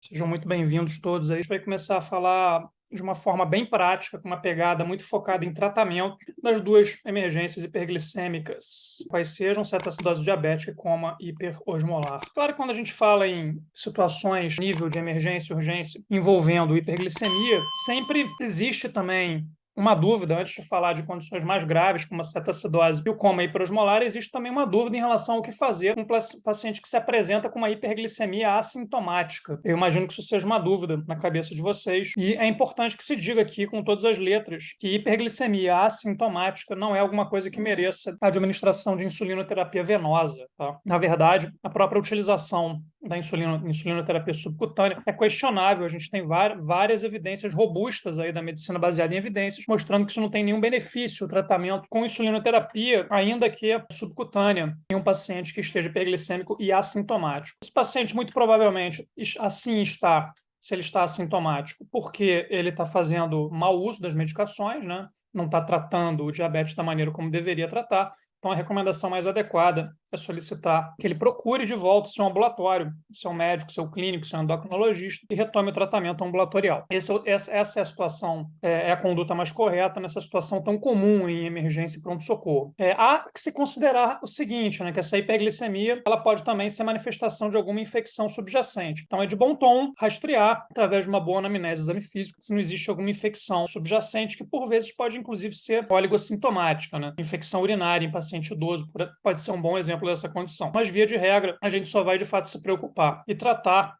Sejam muito bem-vindos todos. A gente vai começar a falar de uma forma bem prática, com uma pegada muito focada em tratamento das duas emergências hiperglicêmicas, quais sejam cetoacidose diabética e coma hiperosmolar. Claro que quando a gente fala em situações nível de emergência e urgência envolvendo hiperglicemia, sempre existe também uma dúvida, antes de falar de condições mais graves, como a cetoacidose e o coma hiperosmolar, existe também uma dúvida em relação ao que fazer com um paciente que se apresenta com uma hiperglicemia assintomática. Eu imagino que isso seja uma dúvida na cabeça de vocês. E é importante que se diga aqui, com todas as letras, que hiperglicemia assintomática não é alguma coisa que mereça a administração de insulinoterapia venosa. Tá? Na verdade, a própria utilização da insulinoterapia subcutânea é questionável. A gente tem várias evidências robustas aí da medicina baseada em evidências, mostrando que isso não tem nenhum benefício, o tratamento com insulinoterapia, ainda que subcutânea, em um paciente que esteja hiperglicêmico e assintomático. Esse paciente, muito provavelmente, assim está, se ele está assintomático, porque ele está fazendo mau uso das medicações, né? Não está tratando o diabetes da maneira como deveria tratar. Então, a recomendação mais adequada é solicitar que ele procure de volta o seu ambulatório, seu médico, seu clínico, seu endocrinologista e retome o tratamento ambulatorial. Essa é a situação, é a conduta mais correta nessa situação tão comum em emergência e pronto-socorro. Há que se considerar o seguinte, né, que essa hiperglicemia ela pode também ser manifestação de alguma infecção subjacente. Então, é de bom tom rastrear, através de uma boa anamnese e exame físico, se não existe alguma infecção subjacente, que por vezes pode inclusive ser oligossintomática, né? Infecção urinária em paciente idoso pode ser um bom exemplo dessa condição. Mas, via de regra, a gente só vai, de fato, se preocupar e tratar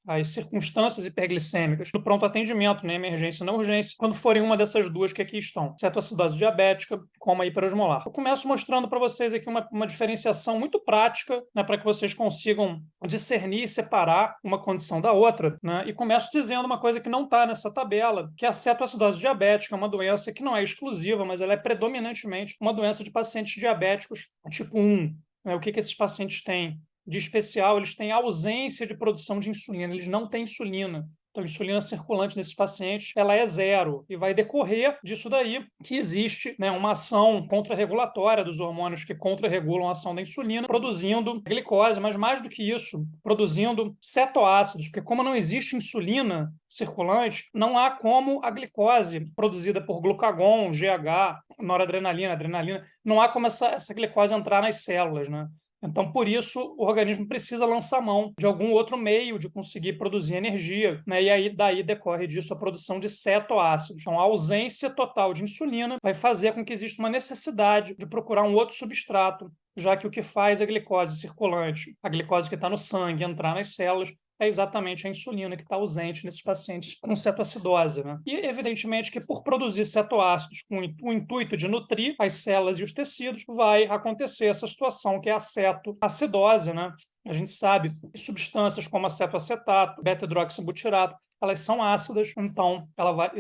as circunstâncias hiperglicêmicas no pronto atendimento, na emergência e na urgência, quando forem uma dessas duas que aqui estão, cetoacidose diabética, coma hiperosmolar. Eu começo mostrando para vocês aqui uma diferenciação muito prática, né, para que vocês consigam discernir e separar uma condição da outra, né, e começo dizendo uma coisa que não está nessa tabela, que a cetoacidose diabética é uma doença que não é exclusiva, mas ela é predominantemente uma doença de pacientes diabéticos tipo 1. O que esses pacientes têm de especial? Eles têm ausência de produção de insulina, eles não têm insulina. Então, a insulina circulante nesses pacientes, ela é zero. E vai decorrer disso daí que existe, né, uma ação contrarregulatória dos hormônios que contrarregulam a ação da insulina, produzindo glicose, mas mais do que isso, produzindo cetoácidos, porque como não existe insulina circulante, não há como a glicose produzida por glucagon, GH, noradrenalina, adrenalina, não há como essa glicose entrar nas células, né? Então, por isso, o organismo precisa lançar mão de algum outro meio de conseguir produzir energia, né? E aí, daí decorre disso a produção de cetoácidos. Então, a ausência total de insulina vai fazer com que exista uma necessidade de procurar um outro substrato, já que o que faz a glicose circulante, a glicose que está no sangue, entrar nas células, é exatamente a insulina que está ausente nesses pacientes com cetoacidose, né? E, evidentemente, que por produzir cetoácidos com o intuito de nutrir as células e os tecidos, vai acontecer essa situação que é a cetoacidose, né? A gente sabe que substâncias como acetoacetato, beta-hidroxibutirato, elas são ácidas, então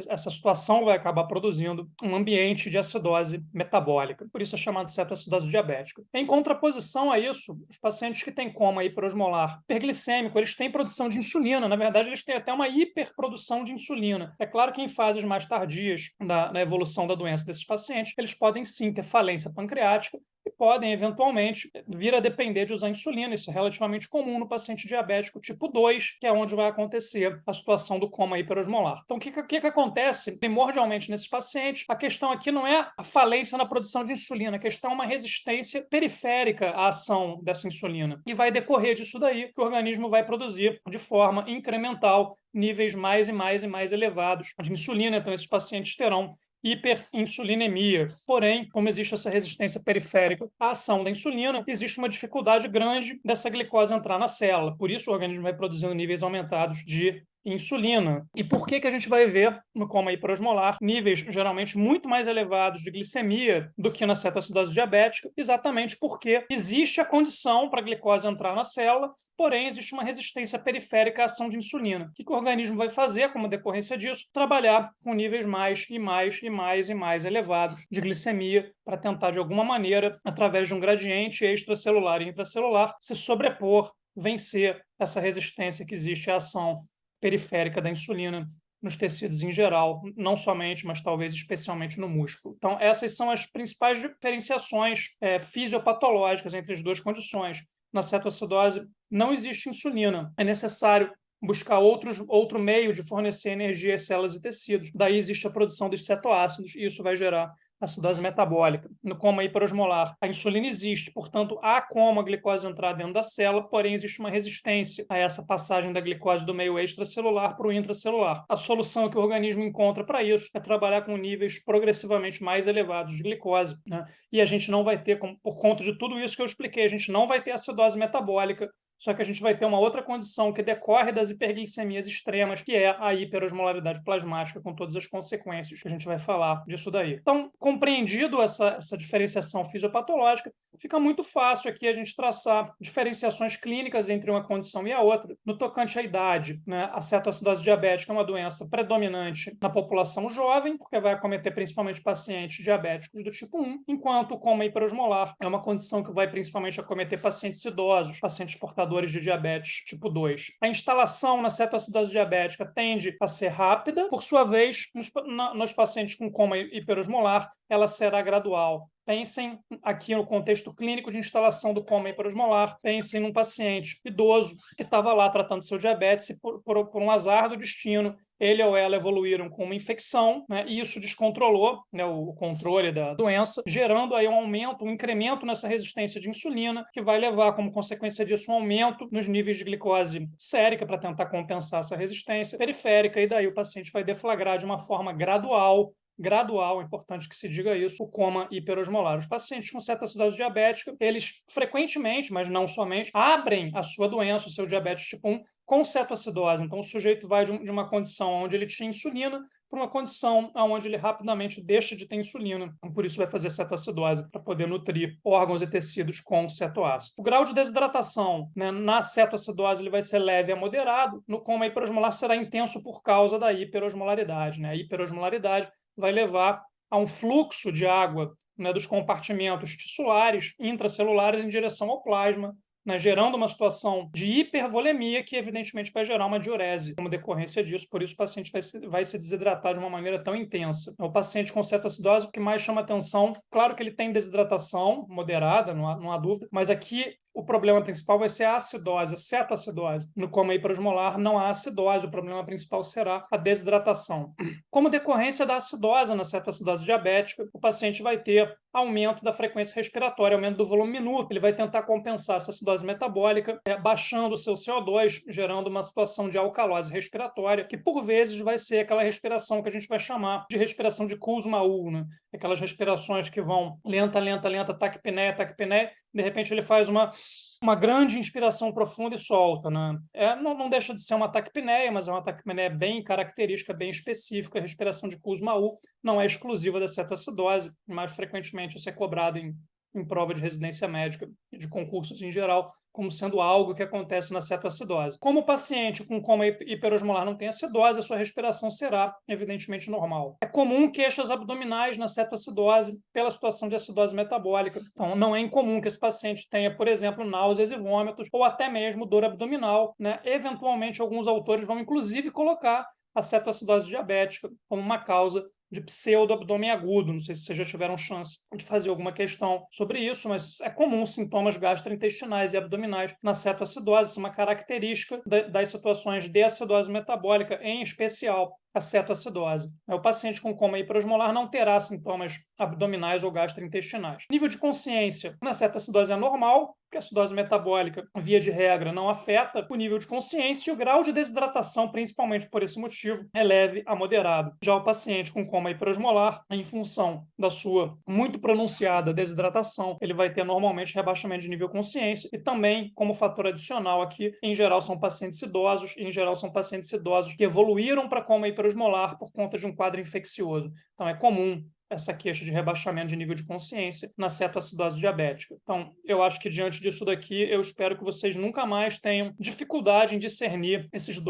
essa situação vai acabar produzindo um ambiente de acidose metabólica. Por isso é chamado de cetoacidose diabética. Em contraposição a isso, os pacientes que têm coma hiperosmolar hiperglicêmico, eles têm produção de insulina. Na verdade, eles têm até uma hiperprodução de insulina. É claro que em fases mais tardias na evolução da doença desses pacientes, eles podem sim ter falência pancreática e podem, eventualmente, vir a depender de usar insulina. Isso é relativamente comum no paciente diabético tipo 2, que é onde vai acontecer a situação do coma hiperosmolar. Então, o que acontece primordialmente nesses pacientes? A questão aqui não é a falência na produção de insulina, a questão é uma resistência periférica à ação dessa insulina. E vai decorrer disso daí que o organismo vai produzir de forma incremental níveis mais e mais e mais elevados de insulina. Então, esses pacientes terão hiperinsulinemia. Porém, como existe essa resistência periférica à ação da insulina, existe uma dificuldade grande dessa glicose entrar na célula. Por isso, o organismo vai produzindo níveis aumentados de insulina. E por que a gente vai ver no coma hiperosmolar níveis geralmente muito mais elevados de glicemia do que na cetoacidose diabética? Exatamente porque existe a condição para a glicose entrar na célula, porém existe uma resistência periférica à ação de insulina. O que o organismo vai fazer como decorrência disso? Trabalhar com níveis mais e mais e mais e mais elevados de glicemia para tentar, de alguma maneira, através de um gradiente extracelular e intracelular, se sobrepor, vencer essa resistência que existe à ação periférica da insulina nos tecidos em geral, não somente, mas talvez especialmente no músculo. Então, essas são as principais diferenciações fisiopatológicas entre as duas condições. Na cetoacidose, não existe insulina. É necessário buscar outro meio de fornecer energia às células e tecidos. Daí existe a produção dos cetoácidos e isso vai gerar acidose metabólica. No coma hiperosmolar, a insulina existe, portanto, há como a glicose entrar dentro da célula, porém existe uma resistência a essa passagem da glicose do meio extracelular para o intracelular. A solução que o organismo encontra para isso é trabalhar com níveis progressivamente mais elevados de glicose, né? E a gente não vai ter, por conta de tudo isso que eu expliquei, a gente não vai ter acidose metabólica, só que a gente vai ter uma outra condição que decorre das hiperglicemias extremas, que é a hiperosmolaridade plasmática, com todas as consequências que a gente vai falar disso daí. Então, compreendido essa diferenciação fisiopatológica, fica muito fácil aqui a gente traçar diferenciações clínicas entre uma condição e a outra. No tocante à idade, né, a cetoacidose diabética é uma doença predominante na população jovem, porque vai acometer principalmente pacientes diabéticos do tipo 1, enquanto o coma hiperosmolar é uma condição que vai principalmente acometer pacientes idosos, pacientes portadores de diabetes tipo 2. A instalação na cetoacidose diabética tende a ser rápida, por sua vez, nos pacientes com coma hiperosmolar, ela será gradual. Pensem aqui no contexto clínico de instalação do coma hiperosmolar, pensem num paciente idoso que estava lá tratando seu diabetes e por um azar do destino, ele ou ela evoluíram com uma infecção, né, e isso descontrolou, né, o controle da doença, gerando aí um aumento, um incremento nessa resistência de insulina, que vai levar como consequência disso um aumento nos níveis de glicose sérica para tentar compensar essa resistência periférica, e daí o paciente vai deflagrar de uma forma gradual, é importante que se diga isso, o coma hiperosmolar. Os pacientes com cetoacidose diabética, eles frequentemente, mas não somente, abrem a sua doença, o seu diabetes tipo 1, com cetoacidose. Então, o sujeito vai de uma condição onde ele tinha insulina para uma condição onde ele rapidamente deixa de ter insulina. Por isso vai fazer cetoacidose, para poder nutrir órgãos e tecidos com cetoácido. O grau de desidratação, né, na cetoacidose ele vai ser leve a moderado, no coma hiperosmolar será intenso por causa da hiperosmolaridade. Né? A hiperosmolaridade vai levar a um fluxo de água, né, dos compartimentos tissulares intracelulares em direção ao plasma, né, gerando uma situação de hipervolemia que, evidentemente, vai gerar uma diurese como decorrência disso. Por isso, o paciente vai se desidratar de uma maneira tão intensa. O paciente com cetoacidose, o que mais chama atenção, claro que ele tem desidratação moderada, não há dúvida, mas aqui o problema principal vai ser a acidose, a cetoacidose. No coma hiperosmolar não há acidose, o problema principal será a desidratação. Como decorrência da acidose na cetoacidose diabética, o paciente vai ter aumento da frequência respiratória, aumento do volume minúsculo. Ele vai tentar compensar essa acidose metabólica, baixando o seu CO2, gerando uma situação de alcalose respiratória, que por vezes vai ser aquela respiração que a gente vai chamar de respiração de Kussmaul, né? Aquelas respirações que vão lenta, taquipneia, de repente ele faz uma grande inspiração profunda e solta, né? Não deixa de ser uma taquipneia, mas é uma taquipneia bem característica, bem específica. A respiração de Kussmaul não é exclusiva da cetoacidose, mais frequentemente isso é cobrado em prova de residência médica, de concursos em geral, como sendo algo que acontece na cetoacidose. Como o paciente com coma hiperosmolar não tem acidose, a sua respiração será, evidentemente, normal. É comum queixas abdominais na cetoacidose pela situação de acidose metabólica. Então, não é incomum que esse paciente tenha, por exemplo, náuseas e vômitos, ou até mesmo dor abdominal, né? Eventualmente, alguns autores vão, inclusive, colocar a cetoacidose diabética como uma causa de pseudo-abdômen agudo. Não sei se vocês já tiveram chance de fazer alguma questão sobre isso, mas é comum sintomas gastrointestinais e abdominais na cetoacidose, uma característica das situações de acidose metabólica, em especial a cetoacidose. O paciente com coma hiperosmolar não terá sintomas abdominais ou gastrointestinais. Nível de consciência na cetoacidose é normal, que a acidose metabólica, via de regra, não afeta o nível de consciência e o grau de desidratação, principalmente por esse motivo, é leve a moderado. Já o paciente com coma hiperosmolar, em função da sua muito pronunciada desidratação, ele vai ter normalmente rebaixamento de nível de consciência e também, como fator adicional aqui, em geral são pacientes idosos, que evoluíram para coma hiperosmolar por conta de um quadro infeccioso. Então é comum essa queixa de rebaixamento de nível de consciência na cetoacidose diabética. Então, eu acho que diante disso daqui, eu espero que vocês nunca mais tenham dificuldade em discernir essas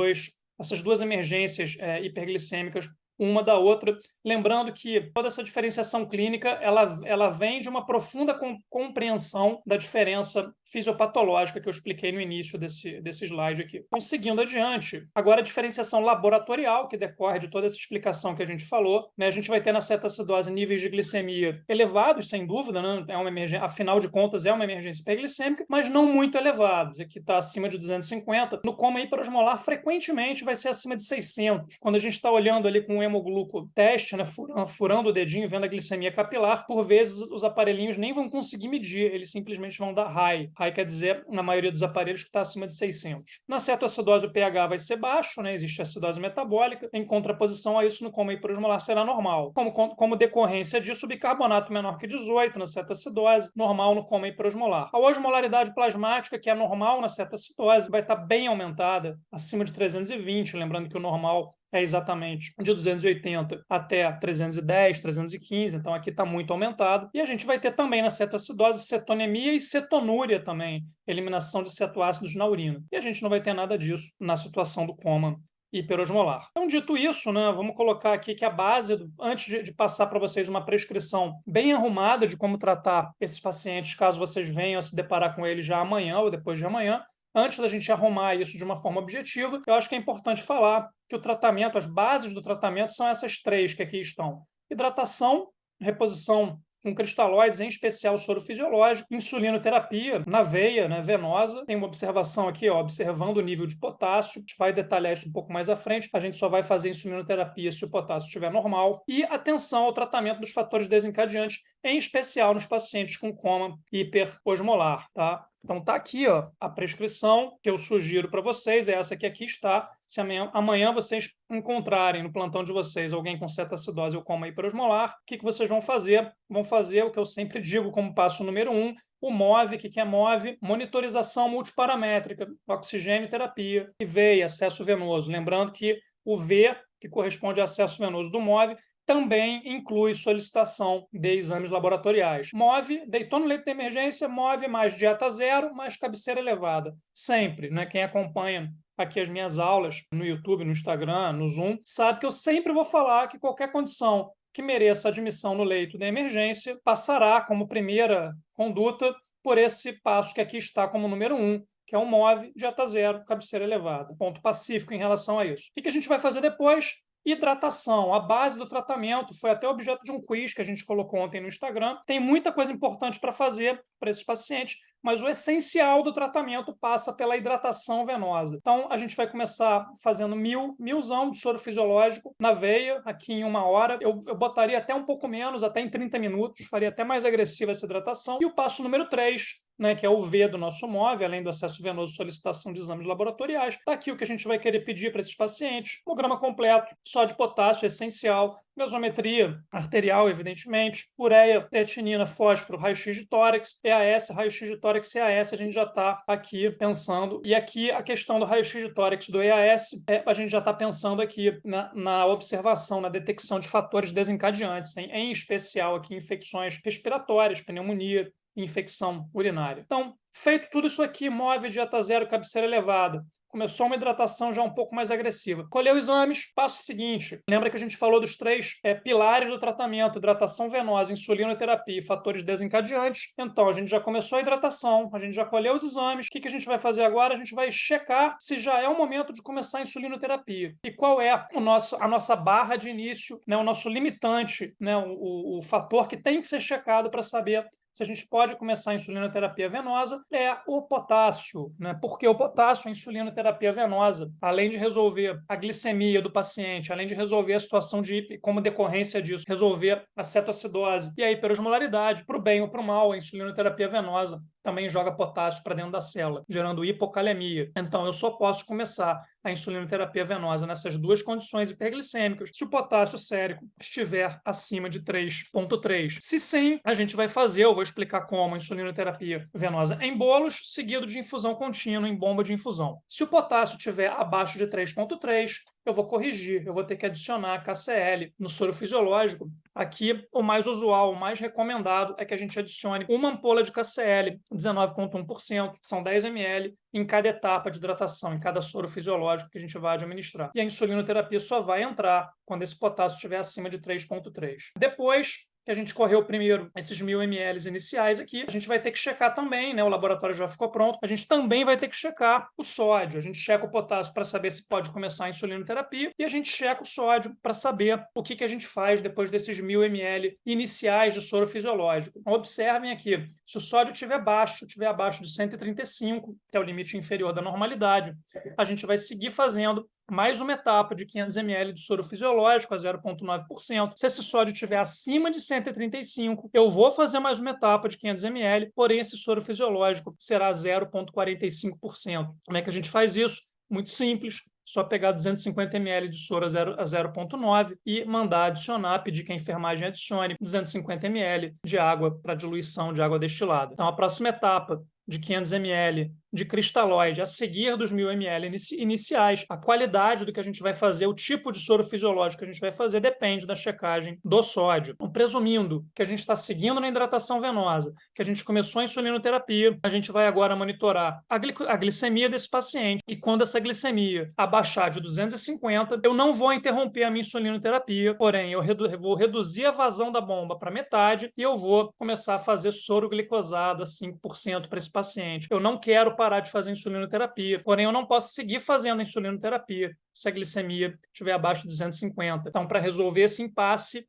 duas emergências hiperglicêmicas uma da outra. Lembrando que toda essa diferenciação clínica ela vem de uma profunda compreensão da diferença fisiopatológica que eu expliquei no início desse slide aqui. Então, seguindo adiante, agora a diferenciação laboratorial, que decorre de toda essa explicação que a gente falou, né? A gente vai ter na cetoacidose níveis de glicemia elevados, sem dúvida, né? É uma emergência, afinal de contas, é uma emergência hiperglicêmica, mas não muito elevados. Aqui está acima de 250. No coma hiperosmolar, frequentemente vai ser acima de 600. Quando a gente está olhando ali com o hemoglucoteste, né? Furando o dedinho, vendo a glicemia capilar, por vezes os aparelhinhos nem vão conseguir medir, eles simplesmente vão dar high. High quer dizer, na maioria dos aparelhos, que está acima de 600. Na cetoacidose, o pH vai ser baixo, né? Existe acidose metabólica. Em contraposição a isso, no coma hiperosmolar será normal. Como decorrência disso, o bicarbonato menor que 18 na cetoacidose, normal no coma hiperosmolar. A osmolaridade plasmática, que é normal na cetoacidose, vai estar bem aumentada, acima de 320, lembrando que o normal é exatamente de 280 até 310, 315, então aqui está muito aumentado. E a gente vai ter também na cetoacidose cetonemia e cetonúria também, eliminação de cetoácidos na urina. E a gente não vai ter nada disso na situação do coma hiperosmolar. Então, dito isso, né, vamos colocar aqui que a base, antes de passar para vocês uma prescrição bem arrumada de como tratar esses pacientes, caso vocês venham a se deparar com eles já amanhã ou depois de amanhã, antes da gente arrumar isso de uma forma objetiva, eu acho que é importante falar que o tratamento, as bases do tratamento são essas três que aqui estão. Hidratação, reposição com cristalóides, em especial soro fisiológico, insulinoterapia na veia, né, venosa. Tem uma observação aqui, ó, observando o nível de potássio. A gente vai detalhar isso um pouco mais à frente. A gente só vai fazer insulinoterapia se o potássio estiver normal. E atenção ao tratamento dos fatores desencadeantes, em especial nos pacientes com coma hiperosmolar, tá? Então tá aqui, ó, a prescrição que eu sugiro para vocês, é essa que aqui está. Se amanhã vocês encontrarem no plantão de vocês alguém com cetoacidose ou coma hiperosmolar, o que vocês vão fazer? Vão fazer o que eu sempre digo como passo número 1, o MOVE. O que é MOVE? Monitorização multiparamétrica, oxigênio terapia, e veia, acesso venoso. Lembrando que o V, que corresponde ao acesso venoso do MOVE, também inclui solicitação de exames laboratoriais. MOVE, deitou no leito de emergência, MOVE mais dieta zero, mais cabeceira elevada. Sempre, né? Quem acompanha aqui as minhas aulas no YouTube, no Instagram, no Zoom, sabe que eu sempre vou falar que qualquer condição que mereça admissão no leito de emergência passará como primeira conduta por esse passo que aqui está como número 1, que é o MOVE, dieta zero, cabeceira elevada. Ponto pacífico em relação a isso. O que a gente vai fazer depois? Hidratação, a base do tratamento, foi até objeto de um quiz que a gente colocou ontem no Instagram. Tem muita coisa importante para fazer para esses pacientes, mas o essencial do tratamento passa pela hidratação venosa. Então, a gente vai começar fazendo milzão de soro fisiológico na veia, aqui em 1 hora. Eu botaria até um pouco menos, até em 30 minutos, faria até mais agressiva essa hidratação. E o passo número 3, né, que é o V do nosso MOVE, além do acesso venoso, solicitação de exames laboratoriais. Está aqui o que a gente vai querer pedir para esses pacientes. Hemograma completo, só de potássio, essencial. Gasometria arterial, evidentemente. Ureia, creatinina, fósforo, raio-x de tórax, EAS, raio-x de tórax, EAS, a gente já está aqui pensando. E aqui a questão do raio-x de tórax do EAS, a gente já está pensando aqui na observação, na detecção de fatores desencadeantes, em especial aqui infecções respiratórias, pneumonia, infecção urinária. Então, feito tudo isso aqui, MOVE, dieta zero, cabeceira elevada, começou uma hidratação já um pouco mais agressiva. Colheu exames, passo seguinte. Lembra que a gente falou dos 3 pilares do tratamento: hidratação venosa, insulinoterapia e fatores desencadeantes. Então, a gente já começou a hidratação, a gente já colheu os exames. O que a gente vai fazer agora? A gente vai checar se já é o momento de começar a insulinoterapia. E qual é a nossa barra de início, né, o nosso limitante, né, o fator que tem que ser checado para saber se a gente pode começar a insulinoterapia venosa, é o potássio, né? Porque o potássio, a insulinoterapia venosa, além de resolver a glicemia do paciente, além de resolver a situação de, como decorrência disso, resolver a cetoacidose e a hiperosmolaridade, para o bem ou para o mal, a insulinoterapia venosa também joga potássio para dentro da célula, gerando hipocalemia. Então, eu só posso começar a insulinoterapia venosa nessas 2 condições hiperglicêmicas se o potássio sérico estiver acima de 3,3. Se sim, a gente vai fazer, eu vou explicar como, a insulinoterapia venosa em bolos, seguido de infusão contínua em bomba de infusão. Se o potássio estiver abaixo de 3,3, eu vou corrigir, eu vou ter que adicionar KCl no soro fisiológico. Aqui, o mais usual, o mais recomendado é que a gente adicione uma ampola de KCl, 19,1%, são 10 ml, em cada etapa de hidratação, em cada soro fisiológico que a gente vai administrar. E a insulinoterapia só vai entrar quando esse potássio estiver acima de 3,3. Depois que a gente correu primeiro esses 1.000 ml iniciais aqui, a gente vai ter que checar também, né? O laboratório já ficou pronto, a gente também vai ter que checar o sódio. A gente checa o potássio para saber se pode começar a insulinoterapia e a gente checa o sódio para saber o que a gente faz depois desses 1.000 ml iniciais de soro fisiológico. Então, observem aqui, se o sódio estiver abaixo de 135, que é o limite inferior da normalidade, a gente vai seguir fazendo mais uma etapa de 500 ml de soro fisiológico a 0,9%. Se esse sódio estiver acima de 135, eu vou fazer mais uma etapa de 500 ml, porém esse soro fisiológico será 0,45%. Como é que a gente faz isso? Muito simples. Só pegar 250 ml de soro a 0,9 e mandar adicionar, pedir que a enfermagem adicione 250 ml de água para diluição de água destilada. Então, a próxima etapa de 500 ml de cristalóide a seguir dos 1.000 ml iniciais. A qualidade do que a gente vai fazer, o tipo de soro fisiológico que a gente vai fazer depende da checagem do sódio. Então, presumindo que a gente está seguindo na hidratação venosa, que a gente começou a insulinoterapia, a gente vai agora monitorar a glicemia desse paciente e quando essa glicemia abaixar de 250, eu não vou interromper a minha insulinoterapia, porém eu vou reduzir a vazão da bomba para metade e eu vou começar a fazer soro glicosado a 5% para esse paciente. Eu não quero parar de fazer insulinoterapia, porém eu não posso seguir fazendo a insulinoterapia se a glicemia estiver abaixo de 250. Então, para resolver esse impasse,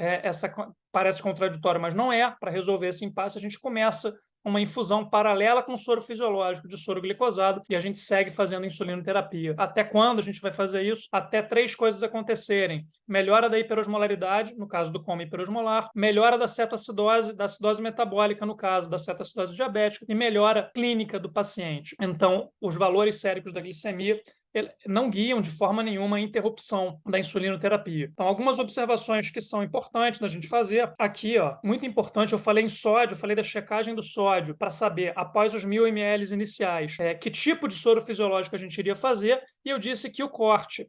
parece contraditório, mas não é. Para resolver esse impasse, a gente começa uma infusão paralela com soro fisiológico de soro glicosado e a gente segue fazendo insulinoterapia. Até quando a gente vai fazer isso? Até 3 coisas acontecerem. Melhora da hiperosmolaridade, no caso do coma hiperosmolar, melhora da cetoacidose, da acidose metabólica, no caso da cetoacidose diabética, e melhora clínica do paciente. Então, os valores séricos da glicemia não guiam de forma nenhuma a interrupção da insulinoterapia. Então, algumas observações que são importantes da gente fazer. Aqui, ó, muito importante, eu falei em sódio, eu falei da checagem do sódio, para saber, após os 1.000 ml iniciais, que tipo de soro fisiológico a gente iria fazer, e eu disse que o corte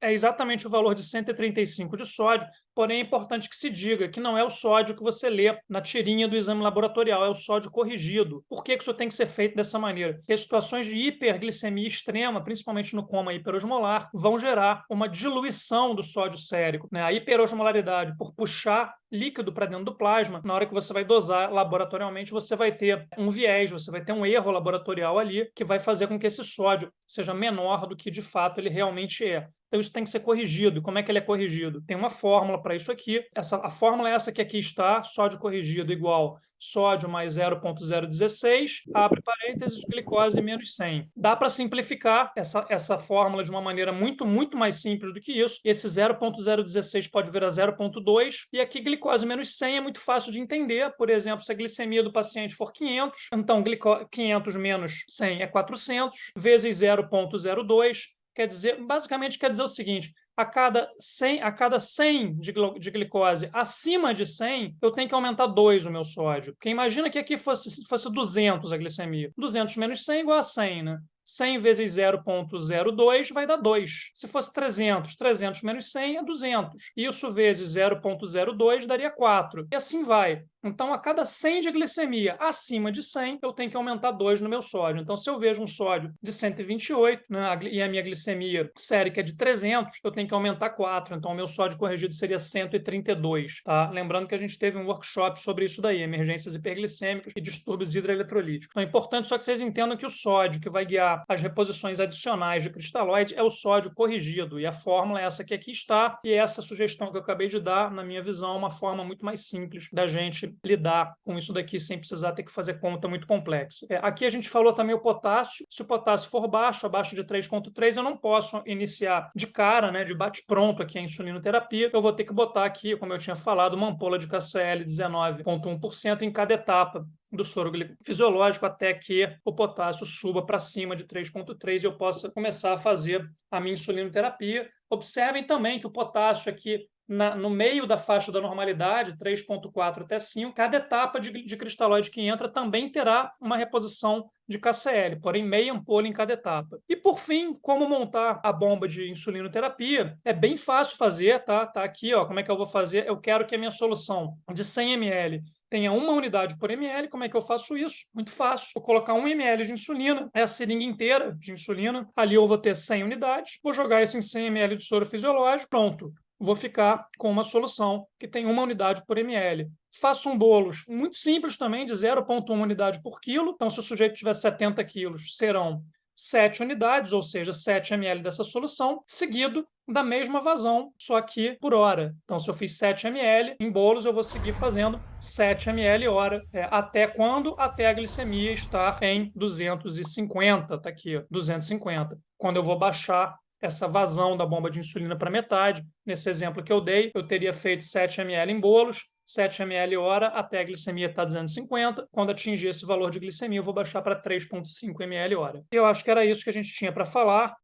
é exatamente o valor de 135 de sódio, porém é importante que se diga que não é o sódio que você lê na tirinha do exame laboratorial, é o sódio corrigido. Por que isso tem que ser feito dessa maneira? Porque situações de hiperglicemia extrema, principalmente no coma hiperosmolar, vão gerar uma diluição do sódio sérico, né? A hiperosmolaridade, por puxar líquido para dentro do plasma, na hora que você vai dosar laboratorialmente, você vai ter um viés, você vai ter um erro laboratorial ali que vai fazer com que esse sódio seja menor do que de fato ele realmente é. Então, isso tem que ser corrigido. E como é que ele é corrigido? Tem uma fórmula para isso aqui. A fórmula é essa que aqui está, sódio corrigido igual sódio mais 0,016, abre parênteses, glicose menos 100. Dá para simplificar essa fórmula de uma maneira muito, muito mais simples do que isso. Esse 0,016 pode virar 0,2, e aqui glicose menos 100 é muito fácil de entender. Por exemplo, se a glicemia do paciente for 500, então 500 menos 100 é 400, vezes 0,02, basicamente quer dizer o seguinte: a cada 100 de glicose acima de 100, eu tenho que aumentar 2 o meu sódio. Porque imagina que aqui fosse 200 a glicemia. 200 menos 100 é igual a 100, né? 100 vezes 0,02 vai dar 2. Se fosse 300 menos 100 é 200. Isso vezes 0,02 daria 4. E assim vai. Então, a cada 100 de glicemia acima de 100, eu tenho que aumentar 2 no meu sódio. Então, se eu vejo um sódio de 128, né, e a minha glicemia sérica é de 300, eu tenho que aumentar 4. Então, o meu sódio corrigido seria 132. Tá? Lembrando que a gente teve um workshop sobre isso daí, emergências hiperglicêmicas e distúrbios hidroeletrolíticos. Então, é importante só que vocês entendam que o sódio que vai guiar as reposições adicionais de cristalóide é o sódio corrigido. E a fórmula é essa que aqui está. E essa sugestão que eu acabei de dar, na minha visão, é uma forma muito mais simples da gente lidar com isso daqui sem precisar ter que fazer conta muito complexa. Aqui a gente falou também o potássio. Se o potássio for baixo, abaixo de 3,3, eu não posso iniciar de cara, né, de bate-pronto aqui a insulinoterapia. Eu vou ter que botar aqui, como eu tinha falado, uma ampola de KCl 19,1% em cada etapa do soro fisiológico até que o potássio suba para cima de 3,3 e eu possa começar a fazer a minha insulinoterapia. Observem também que o potássio aqui no meio da faixa da normalidade, 3,4 até 5, cada etapa de cristalóide que entra também terá uma reposição de KCl, porém meia ampola em cada etapa. E por fim, como montar a bomba de insulinoterapia? É bem fácil fazer, tá? Tá aqui, ó, como é que eu vou fazer? Eu quero que a minha solução de 100 ml tenha 1 unidade por ml. Como é que eu faço isso? Muito fácil. Vou colocar 1 ml de insulina, é a seringa inteira de insulina. Ali eu vou ter 100 unidades. Vou jogar isso em 100 ml de soro fisiológico. Pronto. Vou ficar com uma solução que tem 1 unidade por ml. Faço um bolos muito simples também, de 0,1 unidade por quilo. Então, se o sujeito tiver 70 quilos, serão 7 unidades, ou seja, 7 ml dessa solução, seguido da mesma vazão, só que por hora. Então, se eu fiz 7 ml em bolos, eu vou seguir fazendo 7 ml hora. Até quando? Até a glicemia estar em 250. Está aqui, ó, 250. Quando eu vou baixar essa vazão da bomba de insulina para metade. Nesse exemplo que eu dei, eu teria feito 7 ml em bolos, 7 ml hora, até a glicemia estar 250. Quando atingir esse valor de glicemia, eu vou baixar para 3,5 ml hora. Eu acho que era isso que a gente tinha para falar.